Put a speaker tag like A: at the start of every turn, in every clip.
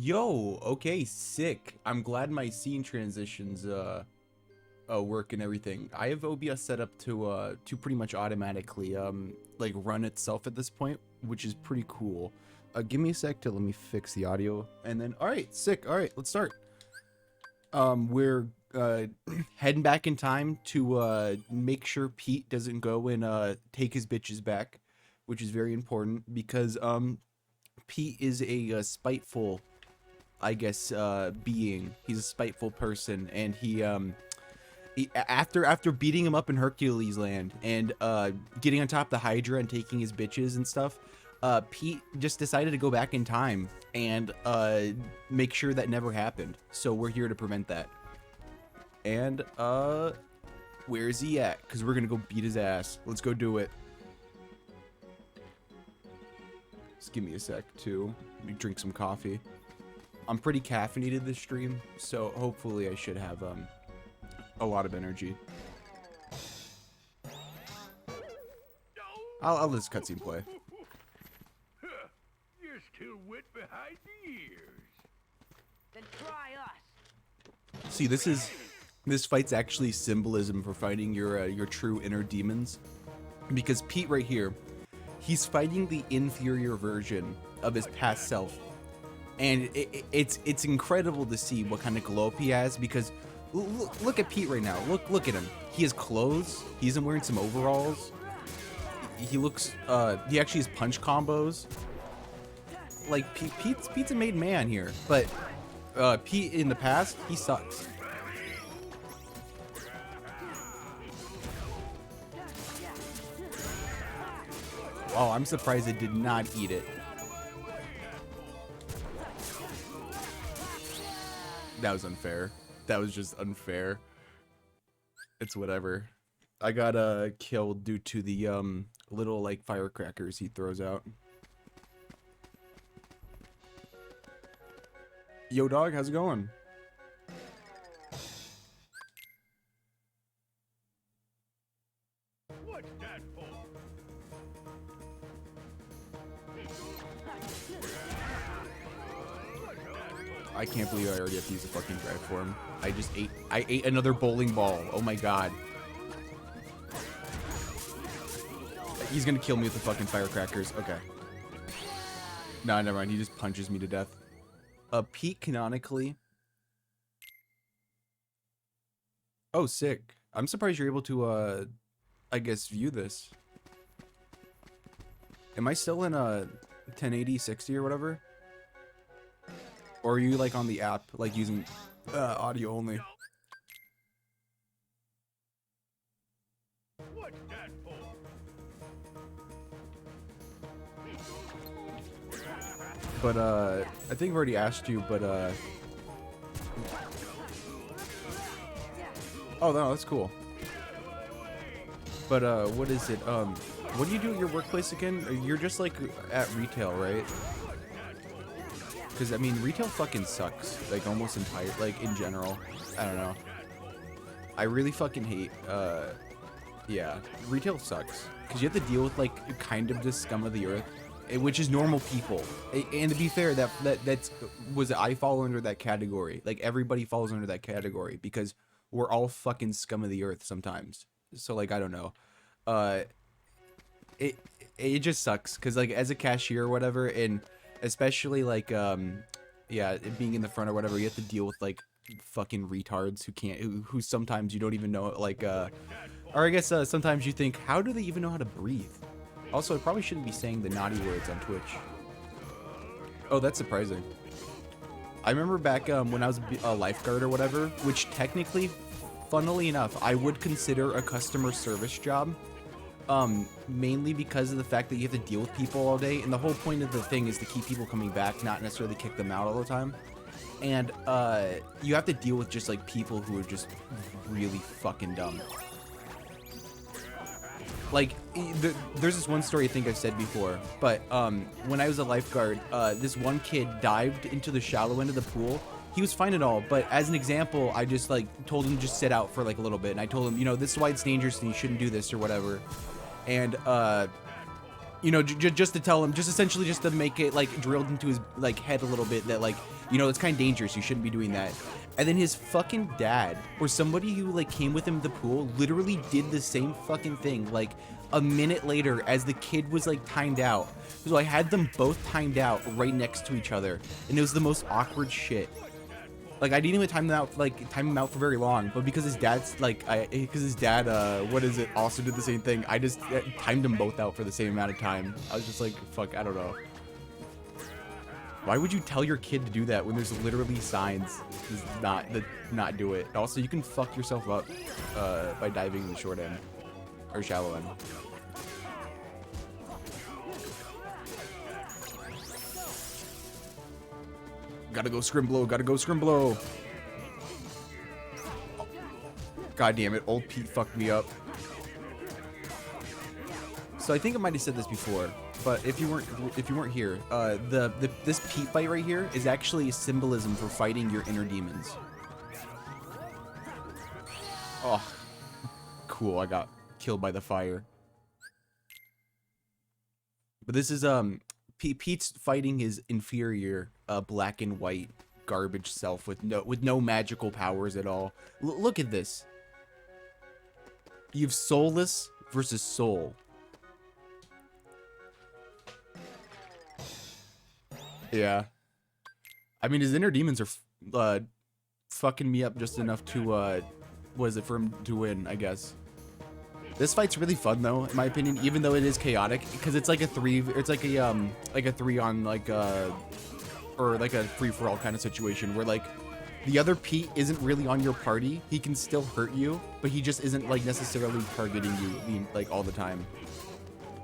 A: Yo, okay, sick. I'm glad my scene transitions work and everything. I have OBS set up to pretty much automatically like run itself at this point, which is pretty cool. Give me a sec to let me fix the audio, and then all right, sick. All right, let's start. We're heading back in time to make sure Pete doesn't go and take his bitches back, which is very important because Pete is a spiteful, I guess, being. He's a spiteful person, and he after beating him up in Hercules land and getting on top of the Hydra and taking his bitches and stuff, Pete just decided to go back in time and make sure that never happened. So we're here to prevent that. And where's he at? Because we're gonna go beat his ass. Let's go do it. Just give me a sec too. Let me drink some coffee. I'm pretty caffeinated this stream, so hopefully I should have a lot of energy. I'll let this cutscene play.
B: You're still wet behind the ears.
C: Then try us.
A: See, this fight's actually symbolism for fighting your true inner demons, because Pete right here, he's fighting the inferior version of his past self, and it's incredible to see what kind of glow up he has. Because look at Pete right now. Look at him. He has clothes. He isn't wearing some overalls. He looks. He actually has punch combos. Like Pete's a made man here, but Pete in the past, he sucks. Oh, I'm surprised I did not eat it. That was unfair. That was just unfair. It's whatever. I got killed due to the little like firecrackers he throws out. Yo dog, how's it going?
B: What's that for?
A: I can't believe I already have to use a fucking drive form. I ate another bowling ball. Oh my god. He's gonna kill me with the fucking firecrackers. Okay. Nah, never mind. He just punches me to death. Pete canonically. Oh, sick. I'm surprised you're able to, I guess, view this. Am I still in a 1080 60 or whatever? Or are you like on the app, like using audio only?
B: What's that for?
A: But I think I've already asked you, but oh no, that's cool. But what is it? What do you do at your workplace again? You're just like at retail, right? Because I mean, retail fucking sucks. Like almost entire, like in general. I don't know. I really fucking hate. Yeah, retail sucks because you have to deal with like kind of the scum of the earth, which is normal people. And to be fair, I fall under that category. Like everybody falls under that category because we're all fucking scum of the earth sometimes. So like I don't know. It just sucks because like as a cashier or whatever, and especially like yeah, being in the front or whatever, you have to deal with like fucking retards who sometimes you don't even know, like or I guess sometimes you think, how do they even know how to breathe? Also, I probably shouldn't be saying the naughty words on Twitch. Oh, that's surprising. I remember back when I was a lifeguard or whatever, which technically, funnily enough, I would consider a customer service job. Mainly because of the fact that you have to deal with people all day, and the whole point of the thing is to keep people coming back, not necessarily kick them out all the time. And you have to deal with just like people who are just really fucking dumb. Like there's this one story I think I've said before, but when I was a lifeguard, this one kid dived into the shallow end of the pool. He was fine and all, but as an example, I just like told him to just sit out for like a little bit, and I told him, you know, this is why it's dangerous and you shouldn't do this or whatever. And you know, just to tell him, just essentially just to make it like drilled into his like head a little bit that like You know, it's kind of dangerous. You shouldn't be doing that. And then his fucking dad, or somebody who like came with him to the pool, literally did the same fucking thing like a minute later as the kid was like timed out. So I had them both timed out right next to each other, and it was the most awkward shit. Like I didn't even time him out for very long, but because his dad's like, because his dad, also did the same thing. I just timed them both out for the same amount of time. I was just like, fuck, I don't know. Why would you tell your kid to do that when there's literally signs to not do it? Also, you can fuck yourself up by diving in the short end or shallow end. Gotta go Scrimblow, gotta go Scrimblow. God damn it, old Pete fucked me up. So I think I might have said this before, but if you weren't here, this Pete fight right here is actually a symbolism for fighting your inner demons. Oh, cool! I got killed by the fire. But this is Pete's fighting his inferior black and white garbage self with no magical powers at all. Look at this. You've soulless versus soul. Yeah. I mean, his inner demons are fucking me up just enough to for him to win, I guess. This fight's really fun though, in my opinion, even though it is chaotic, because it's like a three on or like a free-for-all kind of situation where like the other Pete isn't really on your party. He can still hurt you, but he just isn't like necessarily targeting you like all the time.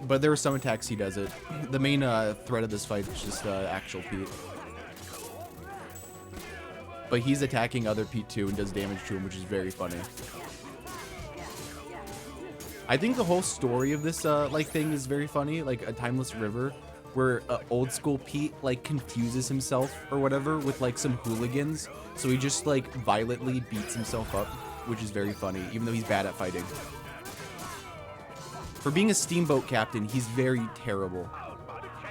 A: But there are some attacks he does it. The main threat of this fight is just actual Pete. But he's attacking other Pete too and does damage to him, which is very funny. I think the whole story of this like thing is very funny, like a timeless river, where old school Pete like confuses himself or whatever with like some hooligans, so he just like violently beats himself up, which is very funny, even though he's bad at fighting. For being a steamboat captain, he's very terrible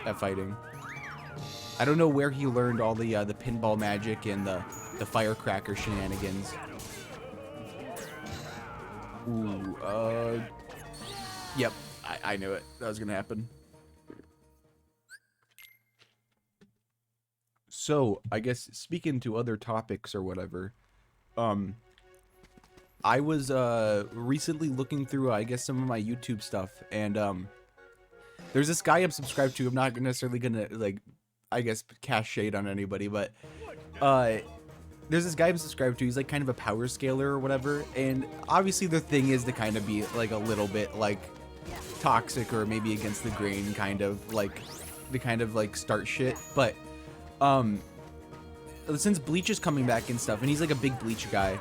A: at fighting. I don't know where he learned all the pinball magic and the firecracker shenanigans. Ooh, yep, I knew it. That was gonna happen. So, I guess, speaking to other topics or whatever, I was, recently looking through, I guess, some of my YouTube stuff, and, there's this guy I'm subscribed to. I'm not necessarily gonna, like, I guess, cast shade on anybody, but, there's this guy I'm subscribed to. He's, like, kind of a power scaler or whatever, and obviously the thing is to kind of be, like, a little bit, like, toxic or maybe against the grain, kind of, like, the kind of, like, start shit, but, since Bleach is coming back and stuff, and he's, like, a big Bleach guy,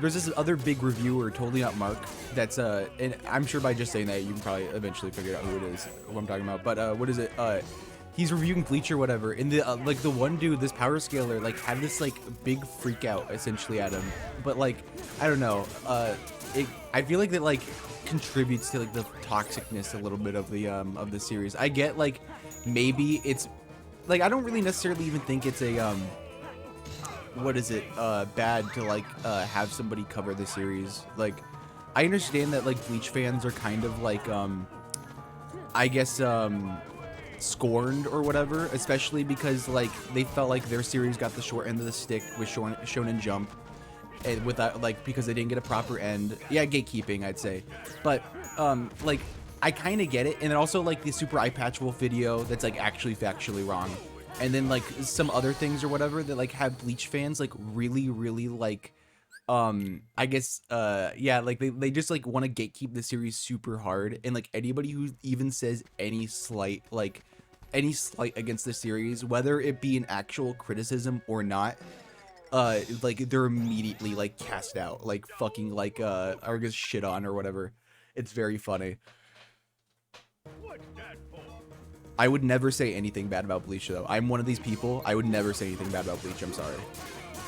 A: there's this other big reviewer, Totally Not Mark, that's, and I'm sure by just saying that, you can probably eventually figure out who it is, who I'm talking about, but, what is it, he's reviewing Bleach or whatever, and the, like, the one dude, this power scaler, like, had this, like, big freak out, essentially, at him, but, like, I don't know, I feel like that, like, contributes to, like, the toxicness a little bit of the series. I get, like, maybe it's, like, I don't really necessarily even think it's a, what is it, bad to, like, have somebody cover the series. Like, I understand that, like, Bleach fans are kind of, like, I guess, scorned or whatever, especially because, like, they felt like their series got the short end of the stick with Shonen Jump, and without, like, because they didn't get a proper end. Yeah, gatekeeping, I'd say. But, like, I kind of get it, and then also, like, the Super Eye Patch Wolf video that's, like, actually factually wrong. And then, like, some other things or whatever that, like, have Bleach fans, like, really, really, like, I guess, yeah, like, they just, like, want to gatekeep the series super hard, and, like, anybody who even says any slight against the series, whether it be an actual criticism or not, like, they're immediately, like, cast out, like, fucking, like, or just shit on or whatever. It's very funny. I would never say anything bad about Bleach, though. I'm one of these people. I would never say anything bad about Bleach. I'm sorry.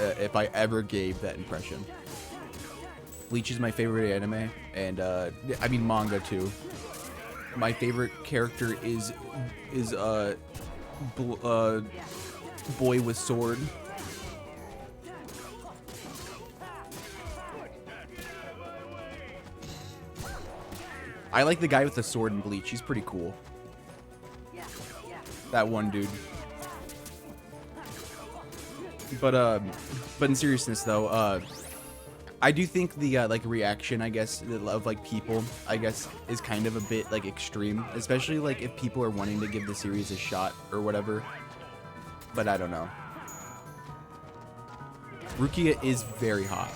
A: If I ever gave that impression. Bleach is my favorite anime, and, I mean, manga, too. My favorite character is boy with sword. I like the guy with the sword in Bleach. He's pretty cool. That one dude. But in seriousness though, I do think the like reaction, I guess, of like people, I guess, is kind of a bit like extreme, especially like if people are wanting to give the series a shot or whatever. But I don't know. Rukia is very hot.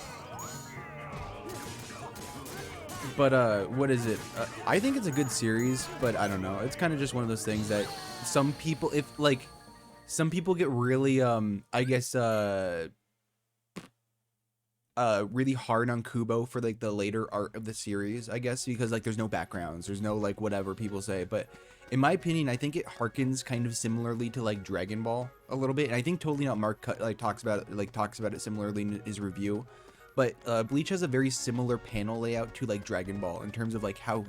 A: But what is it? I think it's a good series, but I don't know. It's kind of just one of those things that some people, if like, some people get really, I guess, really hard on Kubo for like the later art of the series, I guess, because like there's no backgrounds, there's no like whatever people say. But in my opinion, I think it harkens kind of similarly to like Dragon Ball a little bit, and I think Totally Not Mark talks about it similarly in his review. But Bleach has a very similar panel layout to like Dragon Ball in terms of like how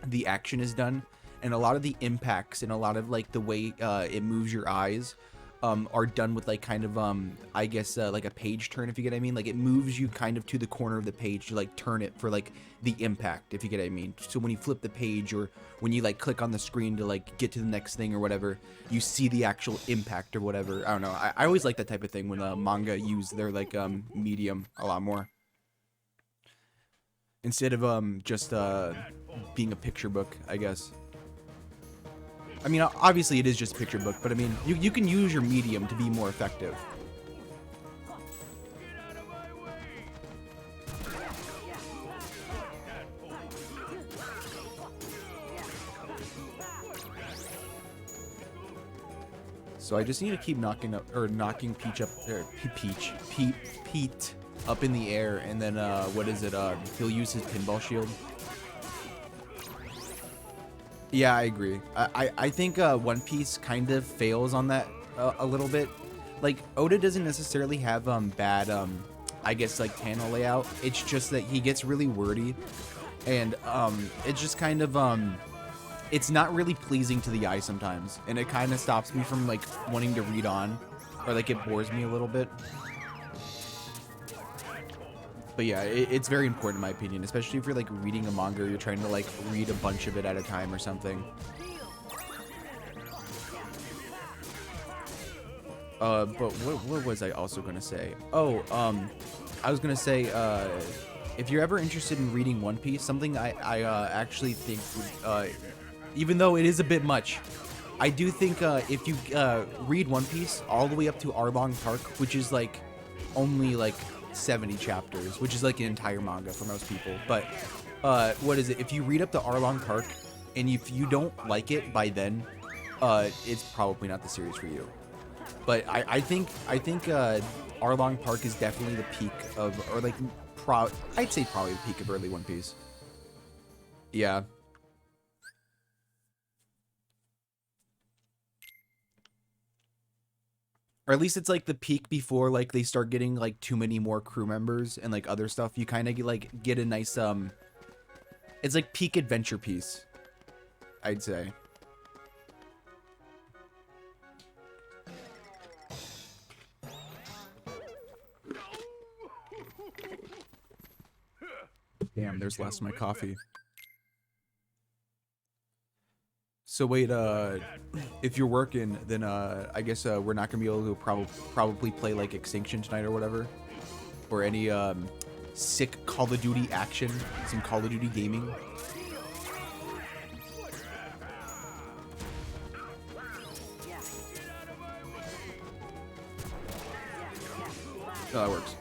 A: the action is done, and a lot of the impacts and a lot of like the way it moves your eyes are done with like kind of I guess like a page turn, if you get what I mean. Like it moves you kind of to the corner of the page to like turn it for like the impact, if you get what I mean. So when you flip the page or when you like click on the screen to like get to the next thing or whatever, you see the actual impact or whatever. I don't know. I always like that type of thing when manga use their like medium a lot more instead of just being a picture book, I guess. I mean, obviously it is just a picture book, but I mean, you can use your medium to be more effective. So I just need to keep knocking Peach up, or Pete up in the air, and then what is it? He'll use his pinball shield. Yeah, I agree. I think One Piece kind of fails on that a little bit. Like Oda doesn't necessarily have bad I guess like panel layout. It's just that he gets really wordy, and it's just kind of it's not really pleasing to the eye sometimes, and it kind of stops me from like wanting to read on, or like it bores me a little bit. But yeah, it's very important in my opinion, especially if you're like reading a manga or you're trying to like read a bunch of it at a time or something. But what was I also gonna say? Oh, I was gonna say, if you're ever interested in reading One Piece, something I actually think would, even though it is a bit much, I do think if you read One Piece all the way up to Arlong Park, which is like only like 70 chapters, which is like an entire manga for most people. But what is it? If you read up to Arlong Park, and if you don't like it by then, it's probably not the series for you. But I think Arlong Park is definitely the peak of, or like, I'd say probably the peak of early One Piece. Yeah. Or at least it's like the peak before like they start getting like too many more crew members and like other stuff. You kind of get a nice it's like peak adventure piece, I'd say. Damn, there's less of my coffee. So wait, if you're working, then I guess we're not gonna be able to probably play like Extinction tonight or whatever, or any sick Call of Duty action, some Call of Duty gaming. No, that works.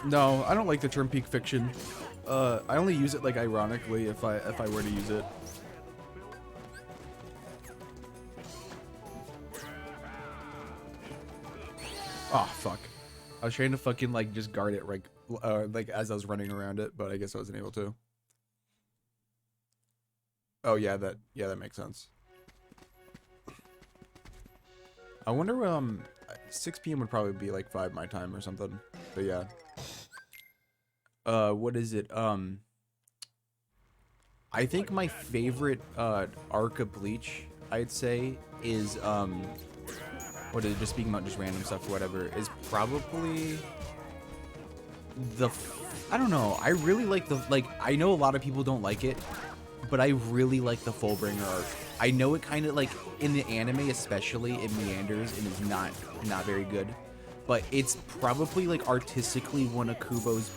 A: No, I don't like the term peak fiction. I only use it like ironically if I were to use it. Oh, fuck. I was trying to fucking, like, just guard it, like, as I was running around it, but I guess I wasn't able to. Oh, yeah, that makes sense. I wonder, 6 p.m. would probably be, like, 5 my time or something, but yeah. What is it, I think my favorite, arc of Bleach, I'd say, is, or just speaking about just random stuff or whatever, is probably I don't know. I really like I know a lot of people don't like it, but I really like the Fullbringer arc. I know it kind of like in the anime especially, it meanders and is not very good, but it's probably like artistically one of Kubo's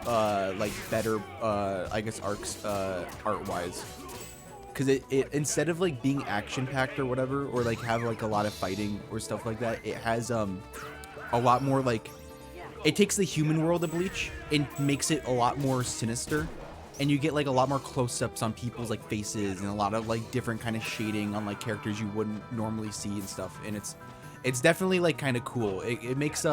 A: like better I guess arcs art wise, because it instead of like being action packed or whatever, or like have like a lot of fighting or stuff like that, it has a lot more like, it takes the human world of Bleach and makes it a lot more sinister, and you get like a lot more close-ups on people's like faces and a lot of like different kind of shading on like characters you wouldn't normally see and stuff, and it's definitely like kind of cool. It makes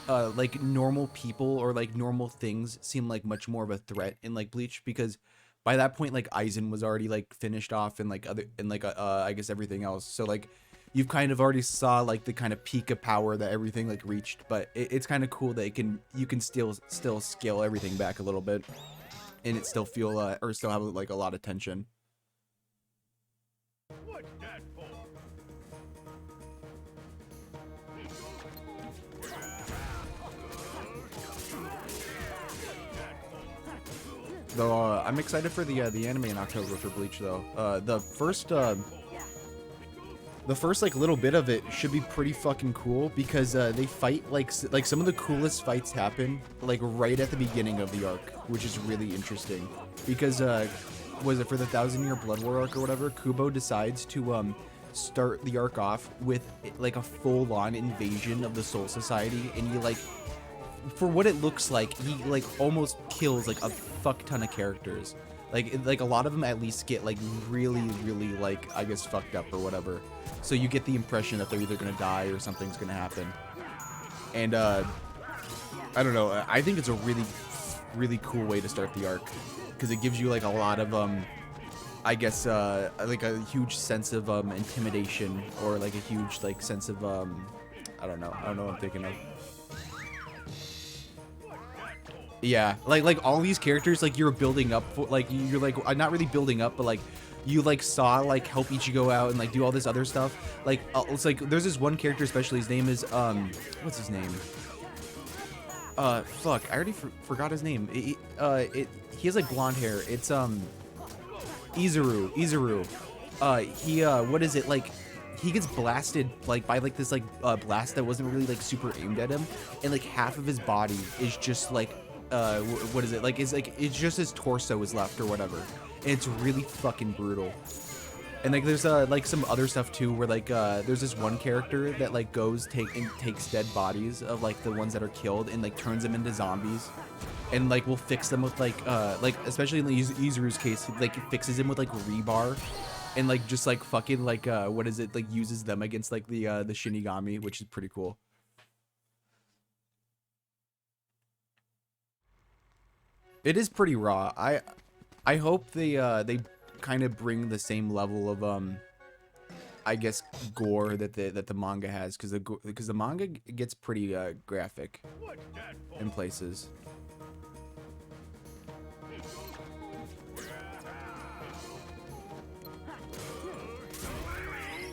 A: like normal people or like normal things seem like much more of a threat in like Bleach, because by that point like Aizen was already like finished off and like I guess everything else, so like you've kind of already saw like the kind of peak of power that everything like reached, but it's kind of cool that you can still scale everything back a little bit and it still feel or still have like a lot of tension.
B: What's that for?
A: Though I'm excited for the anime in October for Bleach though. The first like little bit of it should be pretty fucking cool, because they fight like some of the coolest fights happen like right at the beginning of the arc, which is really interesting, because was it for the 1,000-year Blood War arc or whatever, Kubo decides to start the arc off with like a full-on invasion of the Soul Society, and you like, for what it looks like, he like almost kills like a fuck ton of characters. Like a lot of them at least get like really like, I guess, fucked up or whatever. So you get the impression that they're either gonna die or something's gonna happen. And I don't know. I think it's a really cool way to start the arc, because it gives you like a lot of I guess like a huge sense of intimidation, or like a huge like sense of I don't know what I'm thinking of. Yeah, like all these characters like you're building up for, like you're like not really building up, but like you like saw like help Ichigo out and like do all this other stuff. Like it's like there's this one character especially, his name is what's his name? Fuck, I already forgot his name. He has like blonde hair. It's Izuru. He what is it, like he gets blasted like by like this like blast that wasn't really like super aimed at him, and like half of his body is just like what is it, like it's just his torso is left or whatever, and it's really fucking brutal. And like there's like some other stuff too, where like there's this one character that like takes dead bodies of like the ones that are killed and like turns them into zombies, and like will fix them with like especially in Izuru's case, like fixes him with like rebar, and like just like fucking like what is it, like uses them against like the Shinigami, which is pretty cool. It is pretty raw. I hope they kind of bring the same level of I guess gore that the manga has, because the manga gets pretty graphic in places.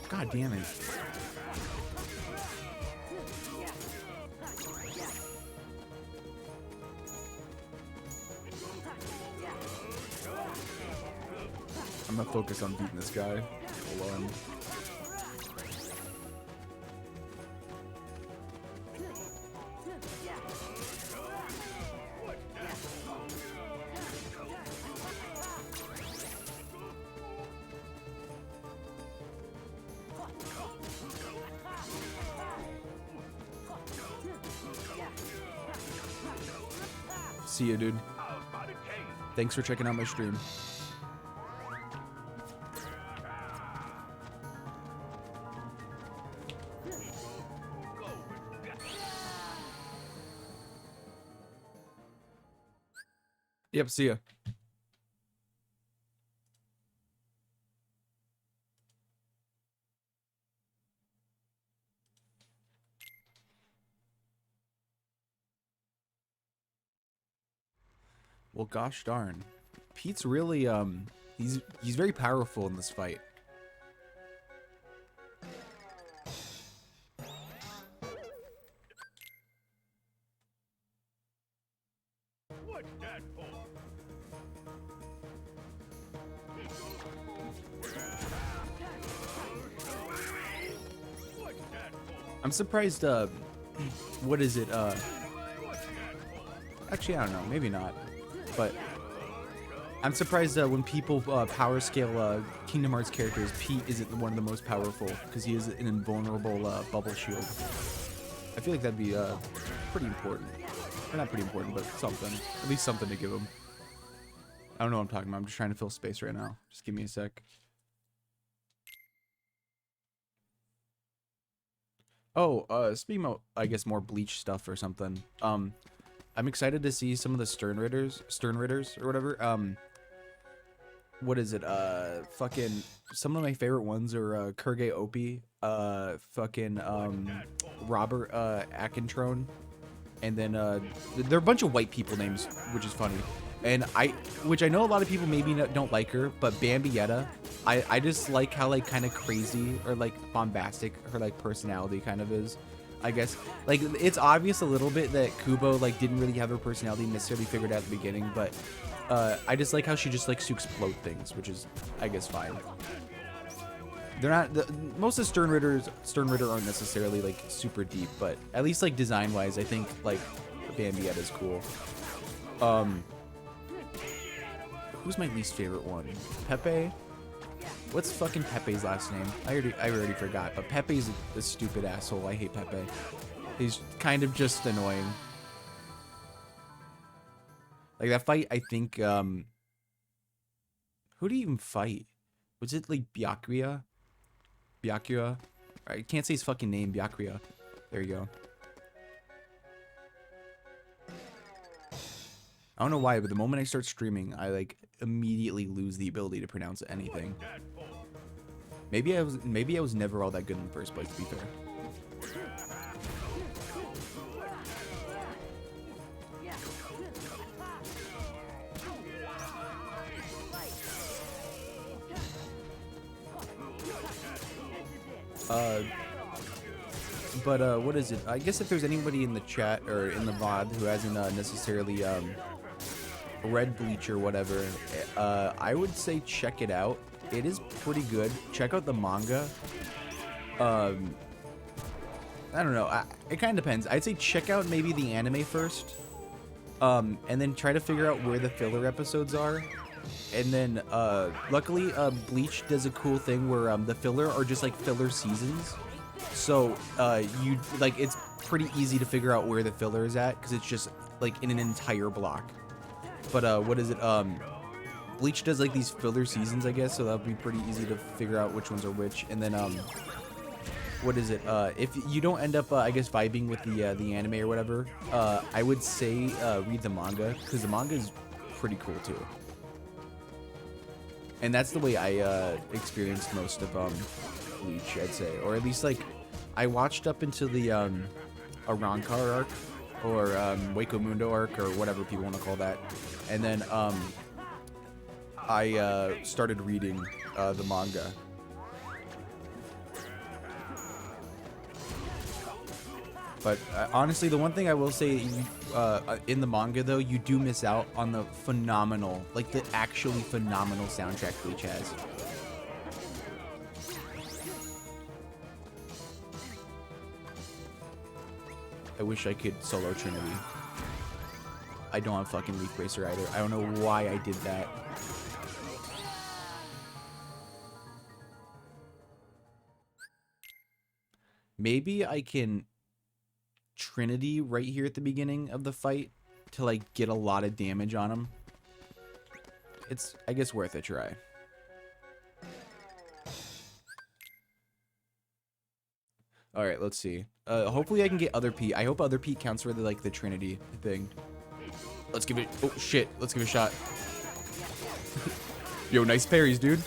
A: God damn it. I'm gonna focus on beating this guy. Hold on. See ya, dude. Thanks for checking out my stream. Yep, see ya. Well, gosh darn. Pete's really he's very powerful in this fight.
B: What's that for? What's that for?
A: I'm surprised, what is it,
B: What's that for?
A: actually, I don't know, maybe not, but I'm surprised when people power scale Kingdom Hearts characters, Pete isn't one of the most powerful because he is an invulnerable bubble shield. I feel like that'd be pretty important. Or not pretty important, but something. At least something to give him. I don't know what I'm talking about. I'm just trying to fill space right now. Just give me a sec. Oh, speaking of, I guess, more Bleach stuff or something. I'm excited to see some of the Stern Ritters or whatever. What is it? Fucking some of my favorite ones are Kurge Opie, fucking Robert Akentrone, and then there are a bunch of white people names, which is funny. And which I know a lot of people maybe don't like her, but Bambietta, I just like how like kind of crazy or like bombastic her like personality kind of is. I guess like it's obvious a little bit that Kubo like didn't really have her personality necessarily figured out at the beginning, but I just like how she just likes to explode things, which is I guess fine. They're not most of Stern Ritter aren't necessarily like super deep, but at least like design wise, I think like Bambietta is cool. Who's my least favorite one? Pepe? What's fucking Pepe's last name? I already forgot, but Pepe's a stupid asshole. I hate Pepe. He's kind of just annoying. Like that fight, I think, who do you even fight? Was it like Byakuya? Byakuya? I can't say his fucking name, Byakuya. There you go. I don't know why, but the moment I start streaming, I like immediately lose the ability to pronounce anything. Maybe I was never all that good in the first place, to be fair. But what is it? I guess if there's anybody in the chat or in the VOD who hasn't necessarily read Bleach or whatever, I would say check it out. It is pretty good. Check out the manga. I don't know. It kind of depends. I'd say check out maybe the anime first, and then try to figure out where the filler episodes are. And then, luckily, Bleach does a cool thing where the filler are just like filler seasons. So you like it's pretty easy to figure out where the filler is at because it's just like in an entire block. But what is it? Bleach does like these filler seasons, I guess, so that'll be pretty easy to figure out which ones are which. And then what is it? If you don't end up, I guess, vibing with the anime or whatever, I would say read the manga because the manga is pretty cool too. And that's the way I experienced most of Bleach, I'd say, or at least like I watched up into the Arrancar arc or Waco Mundo arc or whatever people want to call that, and then I started reading the manga. But honestly, the one thing I will say in the manga, though, you do miss out on the phenomenal, like the actually phenomenal soundtrack Bleach has. I wish I could solo Trinity. I don't have fucking Leaf Bracer either. I don't know why I did that. Maybe I can Trinity right here at the beginning of the fight to like get a lot of damage on him. It's, I guess, worth a try. All right, let's see. Hopefully I can get other Pete. I hope other Pete counts for the like the Trinity thing. Let's give it. Oh shit! Let's give it a shot. Yo, nice parries, dude.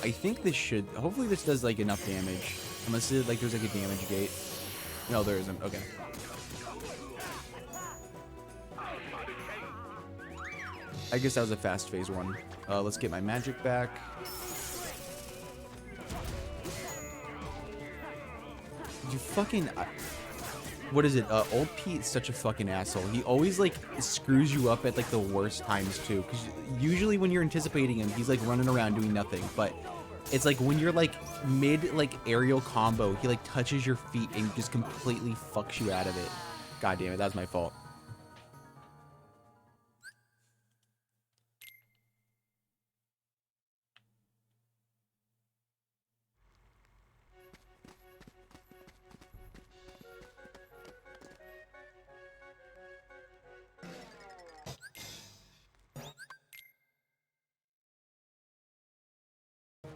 A: I think this should. Hopefully this does like enough damage. Unless it, like there's like a damage gate. No, there isn't. Okay. I guess that was a fast phase one. Let's get my magic back. You fucking... what is it? Old Pete's such a fucking asshole. He always, like, screws you up at, like, the worst times, too. Because usually when you're anticipating him, he's, like, running around doing nothing. But it's, like, when you're, like, mid, like, aerial combo, he, like, touches your feet and just completely fucks you out of it. God damn it, that was my fault.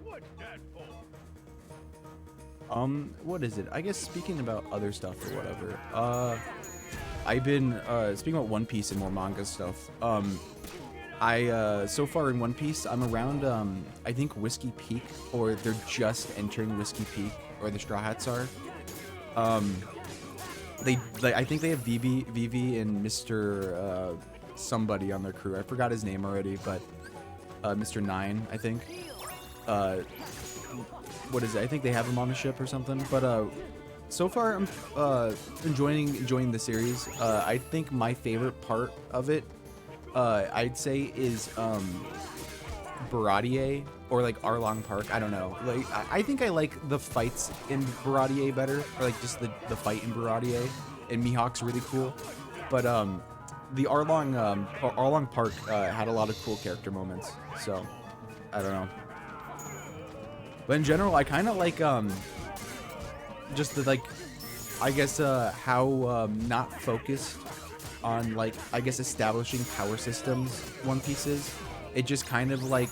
B: What's that for?
A: What is it? I guess speaking about other stuff or whatever, I've been, speaking about One Piece and more manga stuff, so far in One Piece, I'm around, I think Whiskey Peak, or they're just entering Whiskey Peak, or the Straw Hats are. I think they have Vivi and Mr. Somebody on their crew. I forgot his name already, but, Mr. Nine, I think. What is it? I think they have him on the ship or something. But so far I'm enjoying the series. I think my favorite part of it, I'd say, is Baratier or like Arlong Park. I don't know. Like I think I like the fights in Baratier better, or like just the fight in Baratier. And Mihawk's really cool, but the Arlong Park had a lot of cool character moments. So I don't know. But in general, I kind of like, just the, like, I guess, how, not focused on, like, I guess establishing power systems One Piece is. It just kind of, like,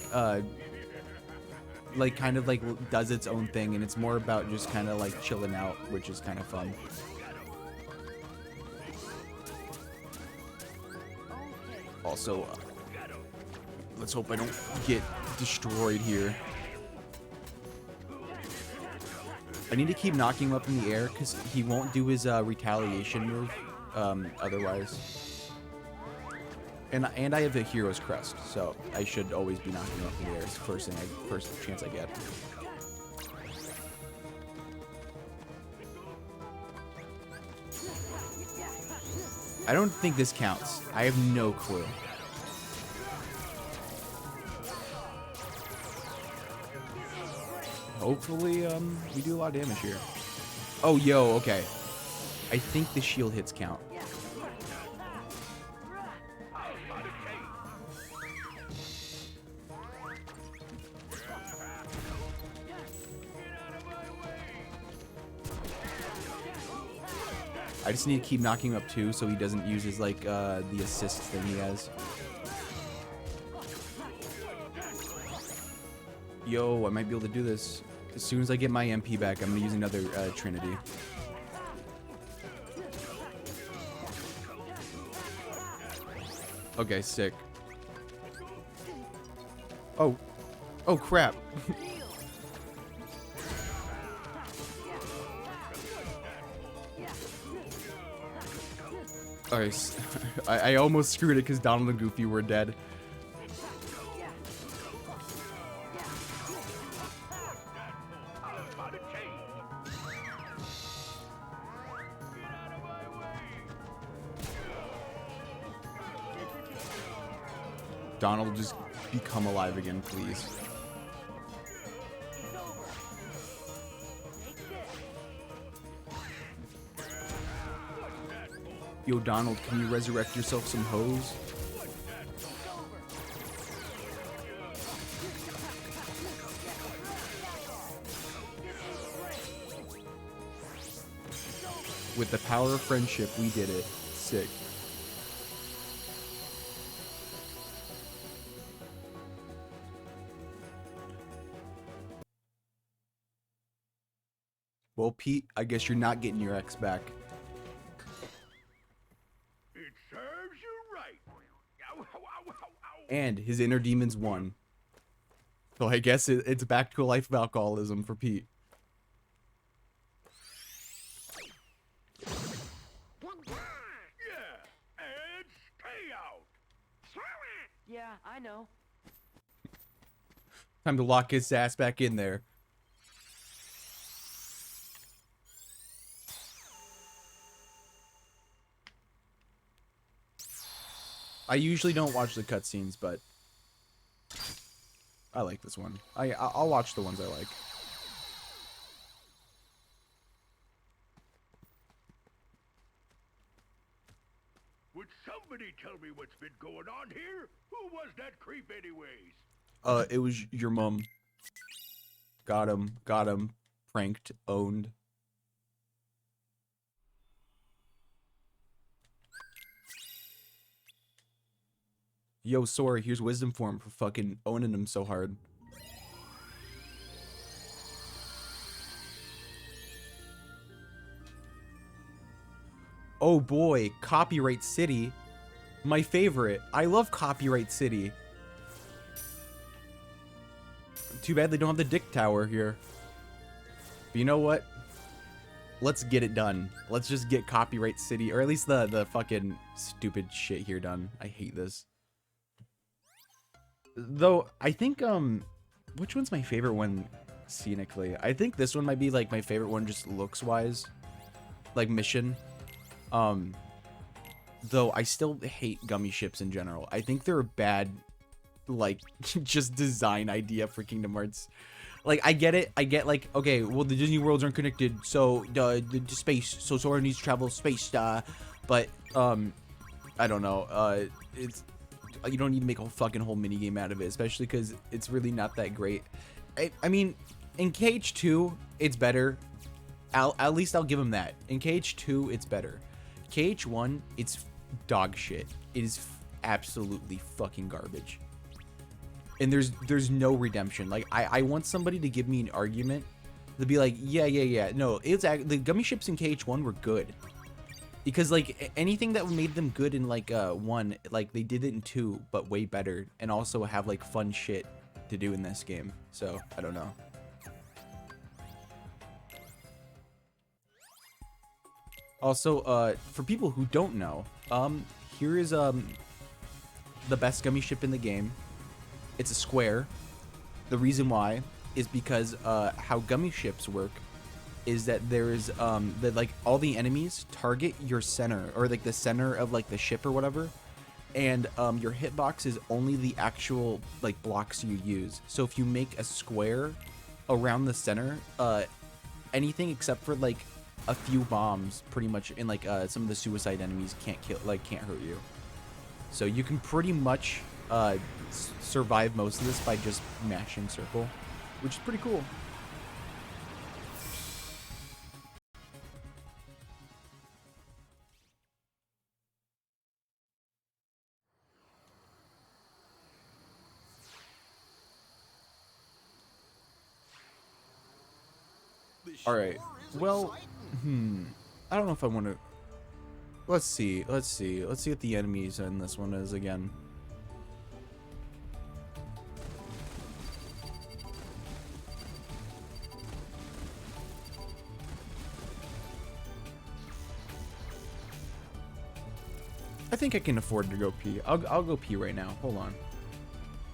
A: does its own thing, and it's more about just kind of, like, chilling out, which is kind of fun. Also, let's hope I don't get destroyed here. I need to keep knocking him up in the air because he won't do his retaliation move otherwise. And I have the hero's crest, so I should always be knocking him up in the air. It's the first chance I get. I don't think this counts. I have no clue. Hopefully, we do a lot of damage here. Oh, yo, okay. I think the shield hits count. I just need to keep knocking him up too, so he doesn't use his, like, the assist thing he has. Yo, I might be able to do this. As soon as I get my MP back, I'm gonna use another Trinity. Okay, sick. Oh. Oh, crap. Alright, I almost screwed it because Donald and Goofy were dead. Donald, just become alive again, please. Yo, Donald, can you resurrect yourself some hoes? With the power of friendship, we did it. Sick. Well, Pete, I guess you're not getting your ex back.
B: It serves you right. Ow, ow, ow, ow, ow.
A: And his inner demons won. So I guess it's back to a life of alcoholism for Pete.
B: Yeah, and stay out.
C: Yeah, I know.
A: Time to lock his ass back in there. I usually don't watch the cutscenes, but I like this one. I'll watch the ones I like.
B: Would somebody tell me what's been going on here? Who was that creep anyways?
A: It was your mom. Got him. Pranked, owned. Yo, Sora, here's wisdom for him for fucking owning him so hard. Oh boy, Copyright City. My favorite. I love Copyright City. Too bad they don't have the Dick Tower here. But you know what? Let's get it done. Let's just get Copyright City, or at least the fucking stupid shit here done. I hate this. Though, I think, which one's my favorite one scenically? I think this one might be, like, my favorite one just looks-wise. Like, mission. Though, I still hate gummy ships in general. I think they're a bad, like, just design idea for Kingdom Hearts. Like, I get it. I get, like, okay, well, the Disney worlds aren't connected, so, the space, so Sora needs to travel space, but, I don't know, it's, you don't need to make a fucking whole minigame out of it, especially because it's really not that great. I mean, in KH2, it's better. At least I'll give him that. In KH2, it's better. KH1, it's dog shit. It is absolutely fucking garbage. And there's no redemption. Like, I want somebody to give me an argument to be like, yeah. No, it's the gummy ships in KH1 were good. Because, like, anything that made them good in, like, 1, like, they did it in 2, but way better. And also have, like, fun shit to do in this game. So, I don't know. Also, for people who don't know, here is, the best gummy ship in the game. It's a square. The reason why is because, how gummy ships work is that there's that like all the enemies target your center, or like the center of like the ship or whatever, and your hitbox is only the actual like blocks you use. So if you make a square around the center, anything except for like a few bombs pretty much, in like some of the suicide enemies can't hurt you. So you can pretty much survive most of this by just mashing circle, which is pretty cool. Alright, well, I don't know if I want to... Let's see what the enemies in this one is again. I think I can afford to go pee. I'll go pee right now. Hold on.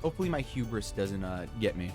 A: Hopefully my hubris doesn't get me.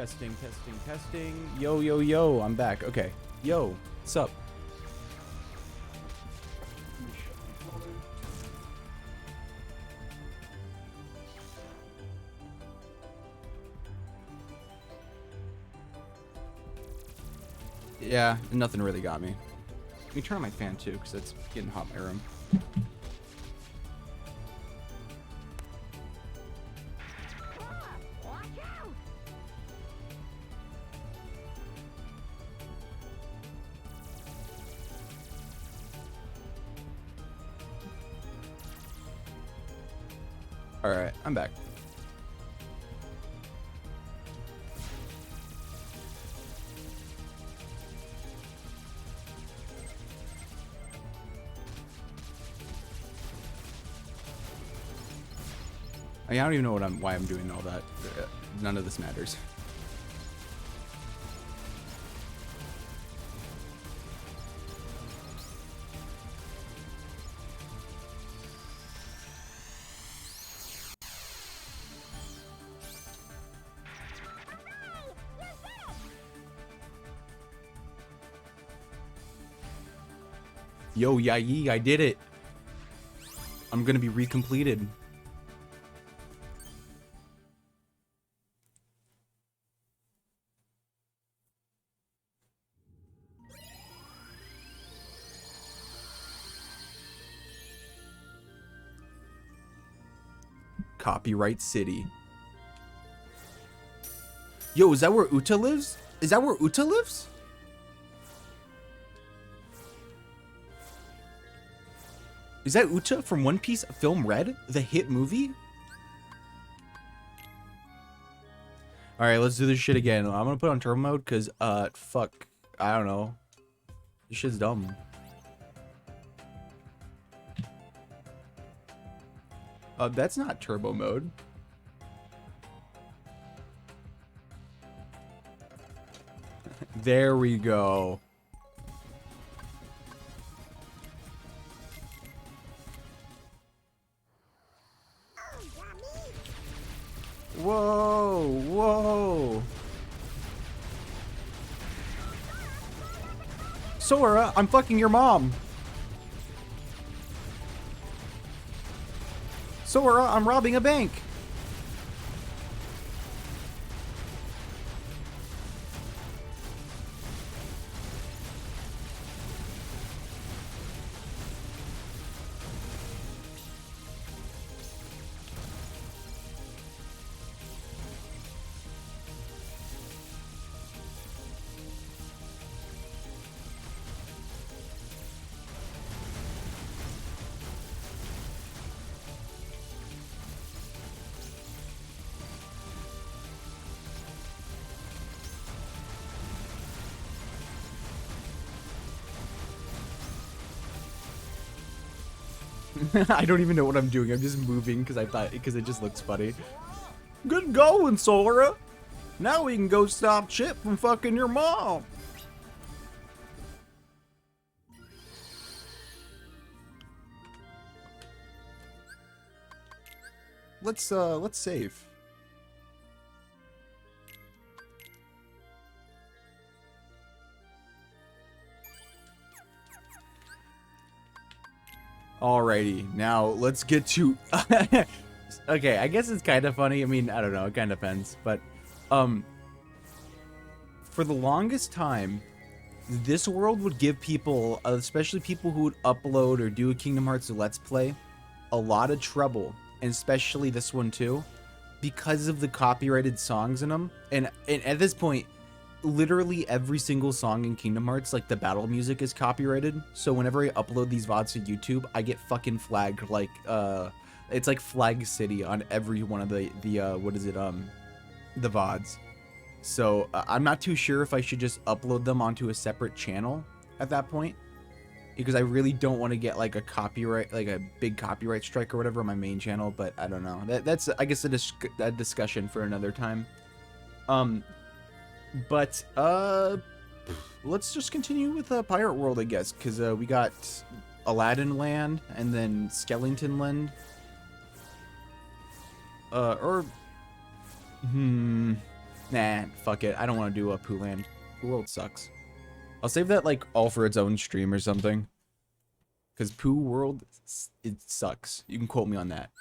A: Testing, testing, testing. Yo, yo, yo, I'm back. Okay. Yo, what's up? Yeah, nothing really got me. Let me turn on my fan too, because it's getting hot in my room.
C: Watch out!
A: Alright, I'm back. I don't even know why I'm doing all that. None of this matters. Yo, yay, I did it. I'm gonna be recompleted. Copyright City. Yo, is that where Uta lives? Is that where Uta lives? Is that Uta from One Piece film Red? The hit movie? Alright, let's do this shit again. I'm gonna put on turbo mode because, fuck. I don't know. This shit's dumb. That's not turbo mode. There we go. Whoa, whoa. Sora, I'm fucking your mom. Sora, I'm robbing a bank. I don't even know what I'm doing. I'm just moving because it just looks funny. Good going, Sora. Now we can go stop Chip from fucking your mom. Let's save. Alrighty, now let's get to... Okay, I guess it's kind of funny. I mean, I don't know, it kind of depends. But, for the longest time, this world would give people, especially people who would upload or do a Kingdom Hearts Let's Play, a lot of trouble. And especially this one too, because of the copyrighted songs in them. And at this point, literally every single song in Kingdom Hearts, like the battle music, is copyrighted. So whenever I upload these VODs to YouTube, I get fucking flagged. Like it's like Flag City on every one of the VODs. So I'm not too sure if I should just upload them onto a separate channel at that point, because I really don't want to get like a copyright, like a big copyright strike or whatever on my main channel. But I don't know. That's I guess a discussion for another time. But let's just continue with Pirate World, I guess, because we got Aladdin Land and then Skellington Land. Nah, fuck it. I don't want to do a Pooh Land. Pooh World sucks. I'll save that like all for its own stream or something. Because Pooh World, it sucks. You can quote me on that.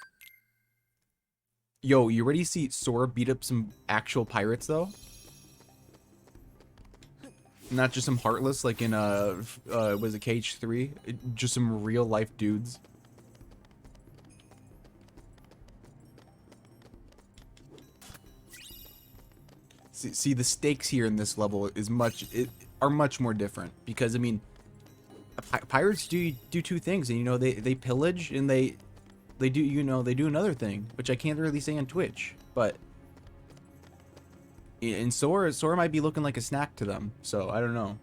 A: Yo, you ready to see Sora beat up some actual pirates though? Not just some heartless like in was it KH2? Just some real life dudes. See, the stakes here in this level is are much more different because I mean, pirates do two things, and you know they pillage and they do they do another thing, which I can't really say on Twitch, but in Sora might be looking like a snack to them, so I don't know.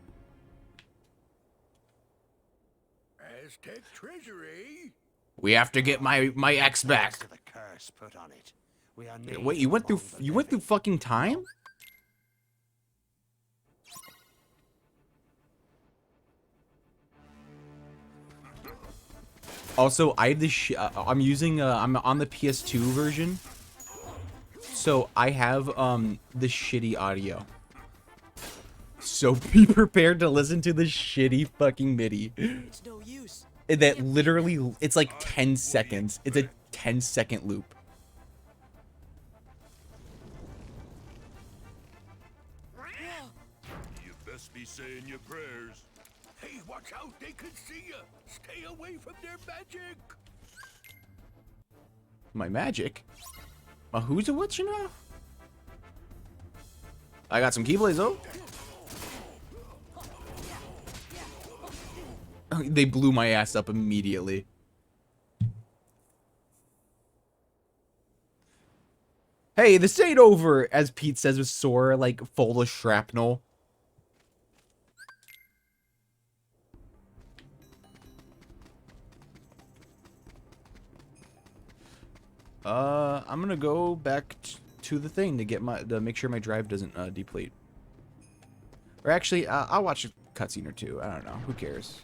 B: Aztec treasury.
A: We have to get my ex back.
D: The curse put on it. We are
A: Wait, you went through fucking time? Also, I have this I'm using I'm on the PS2 version. So I have the shitty audio. So be prepared to listen to the shitty fucking MIDI.
C: It's no use.
A: That literally it's like 10 seconds. It's a 10-second loop.
B: You best be saying your prayers. Hey, watch out, they can see you. Stay away from their magic.
A: My magic? Who's a what's you know? I got some keyblades though. They blew my ass up immediately. Hey, this ain't over, as Pete says with Sora, like, full of shrapnel. I'm gonna go back to the thing to get to make sure my drive doesn't deplete. Or actually, I'll watch a cutscene or two. I don't know. Who cares?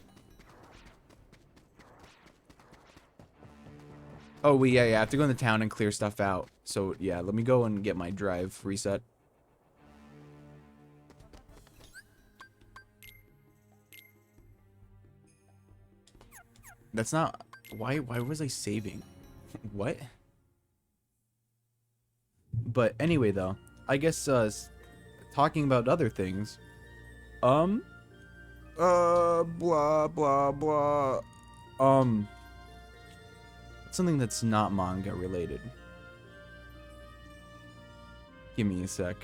A: Oh, yeah, I have to go in the town and clear stuff out. So, yeah, let me go and get my drive reset. That's not... Why was I saving? What? But anyway, though, I guess, talking about other things, blah, blah, blah, something that's not manga related. Give me a sec.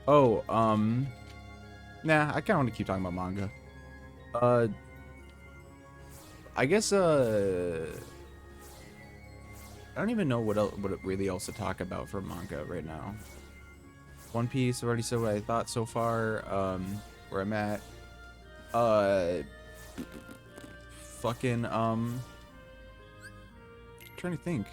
A: Oh, nah, I kinda want to keep talking about manga. I guess, I don't even know what really else to talk about for manga right now. One Piece, I've already said what I thought so far, where I'm at. Fucking, I'm trying to think.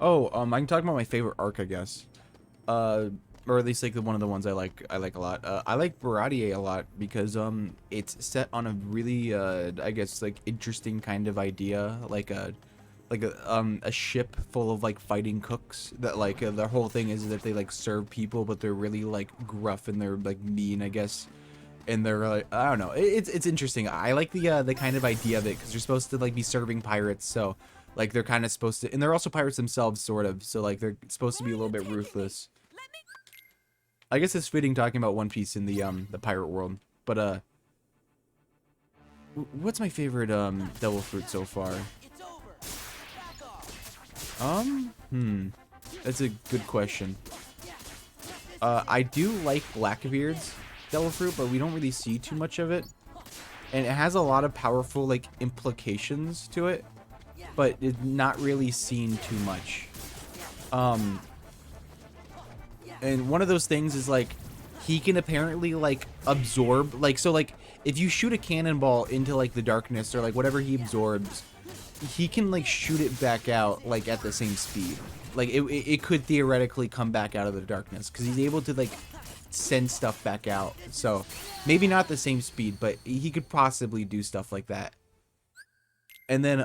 A: Oh, I can talk about my favorite arc, I guess. Or at least like one of the ones I like a lot. I like Baratier a lot because it's set on a really I guess like interesting kind of idea, like a ship full of like fighting cooks that like their whole thing is that they like serve people, but they're really like gruff and they're like mean, I guess. And they're like, I don't know, it's interesting. I like the kind of idea of it because they're supposed to like be serving pirates, so like they're kind of supposed to, and they're also pirates themselves, sort of. So like they're supposed to be a little bit ruthless. I guess it's fitting talking about One Piece in the pirate world. But what's my favorite devil fruit so far? That's a good question. I do like Blackbeard's devil fruit, but we don't really see too much of it. And it has a lot of powerful like implications to it, but it's not really seen too much. And one of those things is like he can apparently like absorb, like, so like if you shoot a cannonball into like the darkness or like whatever he absorbs, he can like shoot it back out like at the same speed. Like it could theoretically come back out of the darkness because he's able to like send stuff back out. So maybe not the same speed, but he could possibly do stuff like that. And then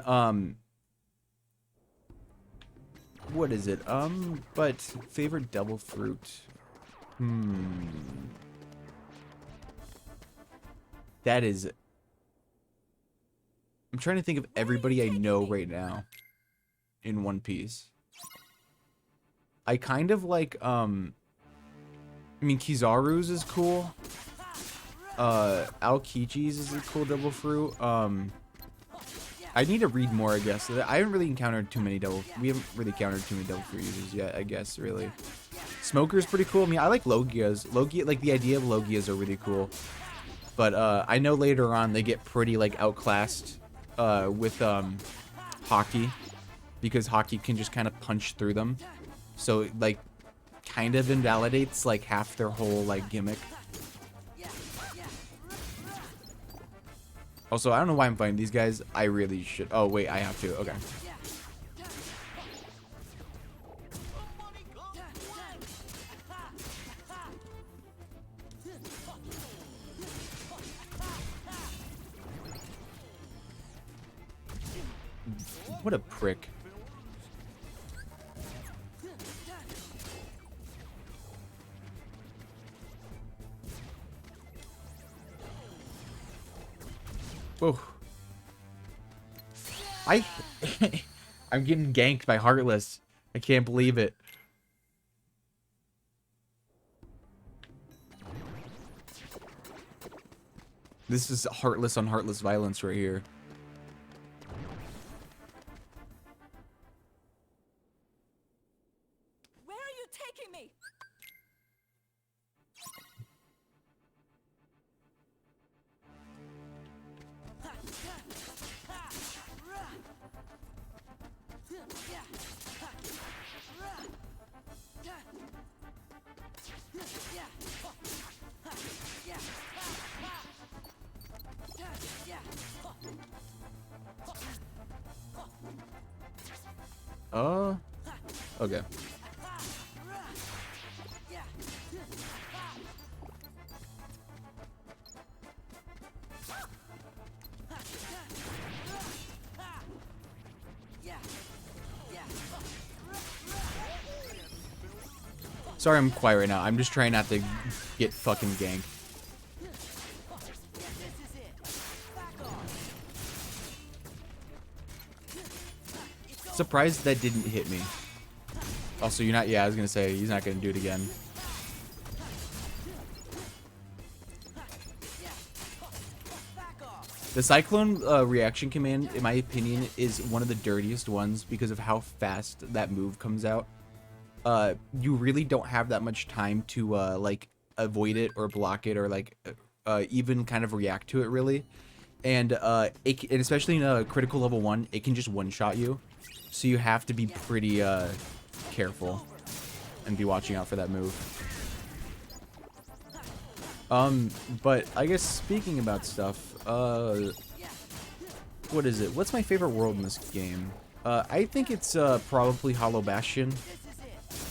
A: what is it? But favorite devil fruit. That is, I'm trying to think of everybody I know right now in One Piece. I kind of like, I mean, Kizaru's is cool. Aokichi's is a cool devil fruit. I need to read more, I guess. I haven't really encountered too many we haven't really encountered too many devil fruit users yet, I guess, really. Smoker's pretty cool. I mean, I like Logias. Logia, like, the idea of Logias are really cool. But, I know later on they get pretty, like, outclassed, with, Hockey. Because Hockey can just kind of punch through them. So, like, kind of invalidates, like, half their whole, like, gimmick. Also, I don't know why I'm fighting these guys. I really should. Oh, wait, I have to. Okay. What a prick. Whoa. I'm getting ganked by Heartless. I can't believe it. This is Heartless on Heartless violence right here.
E: Where are you taking me?
A: Okay. Sorry I'm quiet right now. I'm just trying not to get fucking ganked. Surprised that didn't hit me. Also, you're not... Yeah, I was gonna say, he's not gonna do it again. The Cyclone reaction command, in my opinion, is one of the dirtiest ones because of how fast that move comes out. You really don't have that much time to, like, avoid it or block it or, like, even kind of react to it, really. And, and especially in a critical level 1, it can just one-shot you. So you have to be pretty, careful and be watching out for that move. But I guess speaking about stuff, what is it? What's my favorite world in this game? I think it's, probably Hollow Bastion,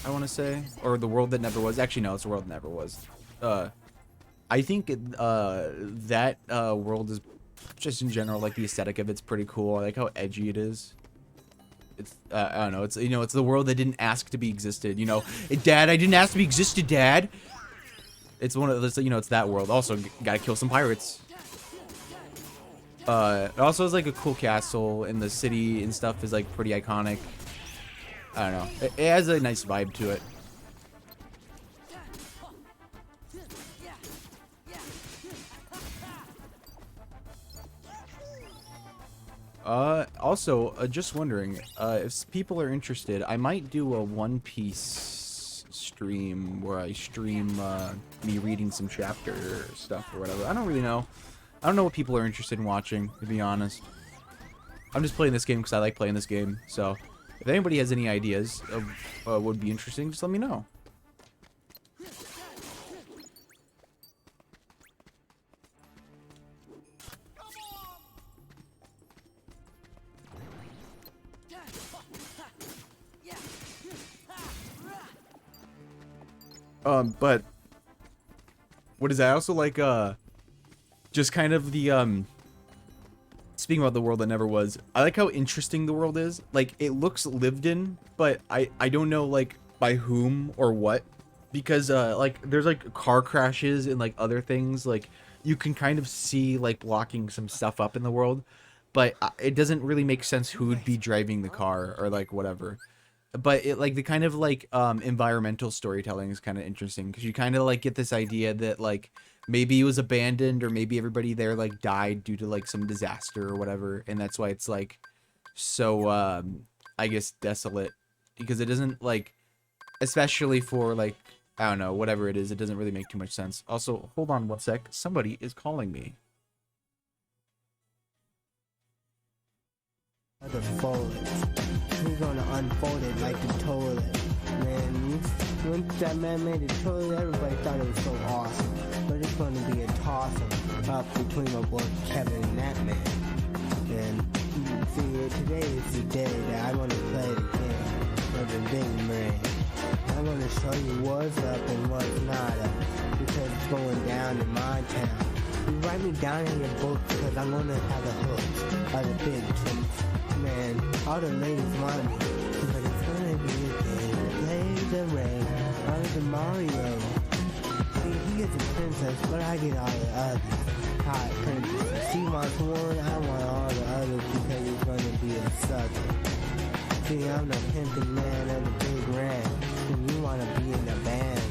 A: I want to say. Or the world that never was. Actually, no, it's the world that never was. I think, that, world is just in general, like, the aesthetic of it's pretty cool. I like how edgy it is. It's, I don't know, it's, you know, it's the world that didn't ask to be existed, you know. Dad, I didn't ask to be existed, Dad! It's one of those, you know, it's that world. Also, gotta kill some pirates. It also has, like, a cool castle, and the city and stuff is, like, pretty iconic. I don't know. It has a nice vibe to it. Also, just wondering, if people are interested, I might do a One Piece stream where I stream, me reading some chapter stuff or whatever. I don't really know. I don't know what people are interested in watching, to be honest. I'm just playing this game because I like playing this game, so if anybody has any ideas of what would be interesting, just let me know. But what is that? I also like just kind of the speaking about the world that never was. I like how interesting the world is. Like it looks lived in, but I don't know like by whom or what, because like there's like car crashes and like other things like you can kind of see like blocking some stuff up in the world, but it doesn't really make sense who would be driving the car or like whatever. But it like the kind of like environmental storytelling is kind of interesting because you kind of like get this idea that like maybe it was abandoned or maybe everybody there like died due to like some disaster or whatever, and that's why it's like so I guess desolate, because it doesn't like, especially for like I don't know, whatever it is, it doesn't really make too much sense. Also, hold on one sec, somebody is calling me.
F: The fold. He's gonna unfold it like the toilet. Man, once that man made the toilet, everybody thought it was so awesome. But it's gonna be a toss-up between my boy Kevin and that man. And see, today is the day that I wanna play the game of the big man. I'm gonna show you what's up and what's not up, because it's going down in my town. You write me down in your book because I'm gonna have the hooks of the big chimps. Man, all the ladies want me, but it's gonna be a game. Play the rain, on the Mario. See, he gets a princess, but I get all the others. Hot princess. She wants one, I want all the others because it's gonna be a sucker. See, I'm the pimpin' man of the big ranch. And you wanna be in the band,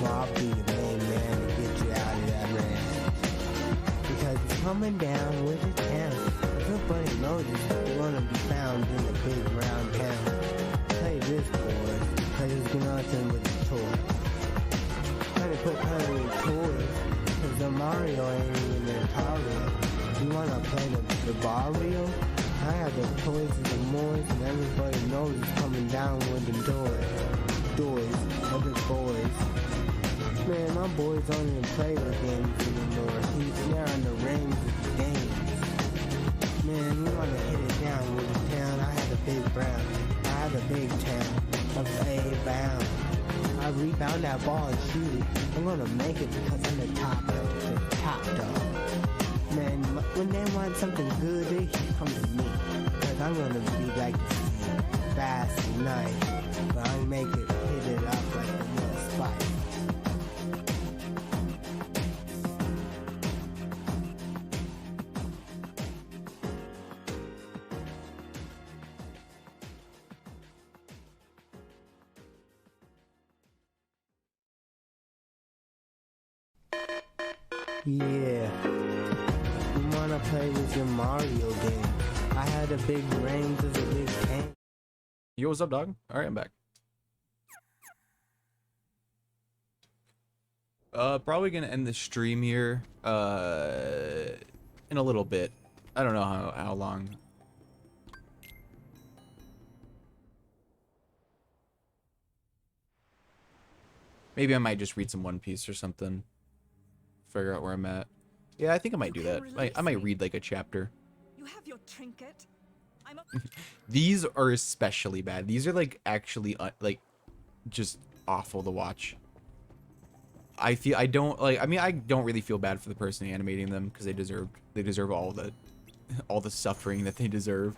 F: well, I'll be the main man to get you out of that ranch. Because it's coming down with the town. Nobody knows it's gonna be found in the big round town. Play this, boys, cause it's nothing with the toy. Trying to put her in toys, cause the Mario ain't even in Tario. You wanna play the Barrio? I have the toys and the moors, and everybody knows it's coming down with the doors of the boys. Man, my boys don't even play the games anymore. They're on the rings of the games. Man, you wanna hit it down with the town. I have a big brown. I have a big town of A bound. I rebound that ball and shoot it. I'm gonna make it because I'm the top dog. The top dog. Man, when they want something good, they should come to me. Cause I'm gonna be like the sea, fast and nice. But I make it, hit it up like a little spice. Yeah, you wanna play with your Mario game? I had a big range of a big tank.
A: Yo, what's up, dog? All right, I'm back. Probably gonna end the stream here in a little bit. I don't know how long. Maybe I might just read some One Piece or something. Figure out where I'm at. Yeah, I think I might do that. I might read like a chapter.
E: You have your trinket. I'm a
A: These are especially bad. These are like actually like just awful to watch. I don't really feel bad for the person animating them because they deserve all the suffering that they deserve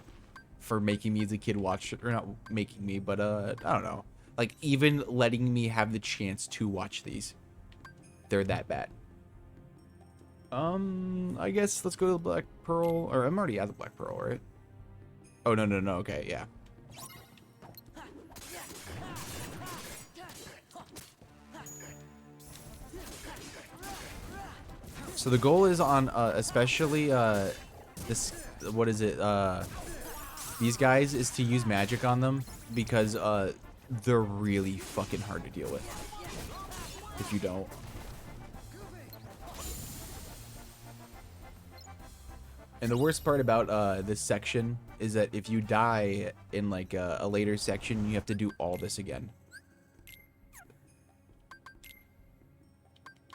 A: for making me as a kid watch it, or not making me, but I don't know. Like even letting me have the chance to watch these. They're that bad. I guess let's go to the Black Pearl, or I'm already at the Black Pearl, right? Oh, no, okay, yeah. So the goal is on, especially, this, what is it, these guys, is to use magic on them, because, they're really fucking hard to deal with, if you don't. And the worst part about this section is that if you die in like a later section, you have to do all this again.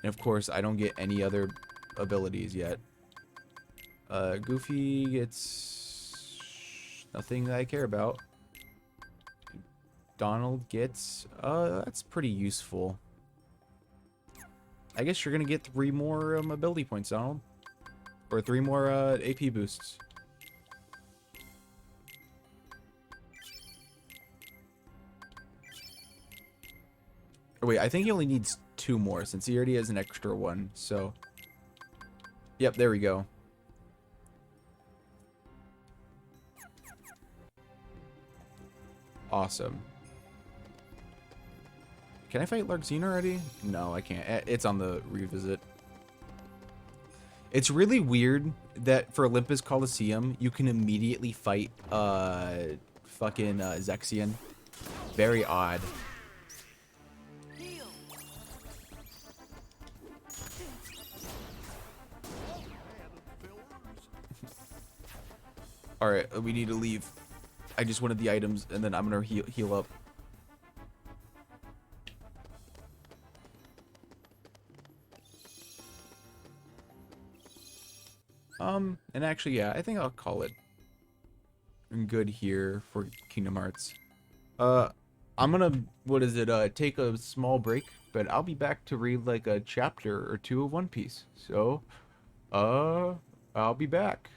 A: And of course, I don't get any other abilities yet. Goofy gets nothing that I care about. Donald gets, that's pretty useful. I guess you're gonna get 3 more ability points, Donald. Or 3 more AP boosts. Or wait, I think he only needs 2 more since he already has an extra 1. So, yep, there we go. Awesome. Can I fight Larxene already? No, I can't. It's on the revisit. It's really weird that for Olympus Coliseum, you can immediately fight fucking Zexion. Very odd. Alright, we need to leave. I just wanted the items, and then I'm gonna heal up. And actually, yeah, I think I'll call it good here for Kingdom Hearts. I'm gonna, what is it, take a small break, but I'll be back to read like a chapter or 2 of One Piece. So, I'll be back.